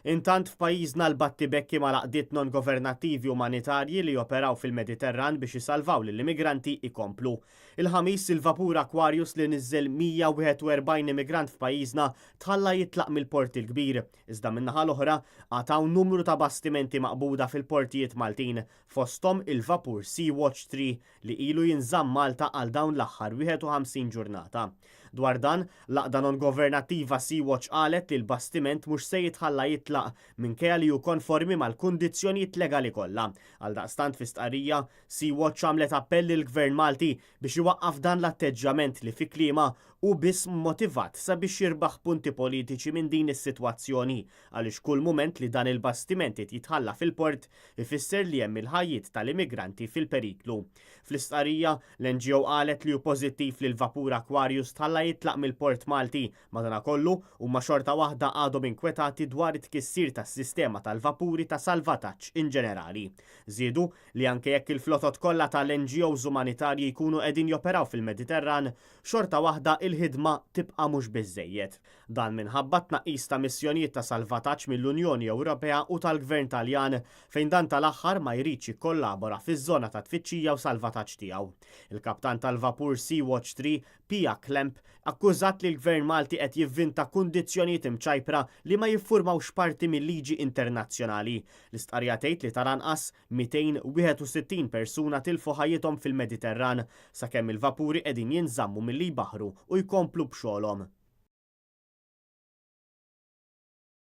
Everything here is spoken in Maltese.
Intant f'pajjiżna l-battibekki ma' laqdiet non-governattivi umanitarji li operaw fil-Mediterran biex isalvaw lill-immigranti ikomplu. Il-ħamis il-vapur Aquarius li niżżel 141 immigrant f'pajjiżna tħalla jitlaq mill-port il-kbir. Iżda min-naħa l-oħra għataw numru ta' bastimenti maqbuda fil-portijiet Maltin, fosthom il-vapur Sea-Watch 3 li ilu jinżamm Malta għal dawn l-aħħar 51 ġurnata. Dwar dan, laqda non-governattiva Sea-Watch qalet li l-bastiment mhux se jitħalla jitlaq minkejja li hu konformi mal-kundizzjonijiet legali kollha. Għaldaqstant fi stqarrija, Sea-Watch għamlet appell lill-Gvern Malti biex iwaqqaf dan l-atteġġament li fi kliema u biss motivat sabiex jirbaħ punti politiċi minn din is-sitwazzjoni għaliex kull mument li dan il-bastiment jitħalla fil-port ifisser li hemm il-ħajjiet tal-immigranti fil-periklu. Fl-istqarrija, l-NGO qalet li hu pożittiv li l-vapur Aquarius tħalla jitlaq mill-port Malti, madankollu huma xorta waħda għadhom inkwetati dwar it-tkissir tas-sistema tal-vapuri ta' salvataġġ in ġenerali. Żiedu li anke jekk il-flotot kollha tal-NGOs umanitarji jkunu qegħdin joperaw fil-Mediterran, xorta waħda il-ħidma tibqa' mhux biżżejjed. Dan minħabba tnaqqis ta' missjonijiet ta' salvataġġ mill-Unjoni Ewropea u tal-Gvern Taljan fejn dan tal-aħħar ma jridx jikkollabora fiż-żona ta' tfittxija u salvataġġ tiegħu. Il-kaptan tal-vapur Sea-Watch 3, Pia Klemp, akkużat li l-Gvern Malti qed jivvinta kundizzjonijiet imċajpra li ma jiffurmawx parti mill-liġi internazzjonali. L-istqarrija tgħid li taranqas 261 persuna tilfu ħajjithom fil-Mediterran sakemm il-vapuri qegħdin jinżammu milli jbaħru u jkomplu b'xogħolhom.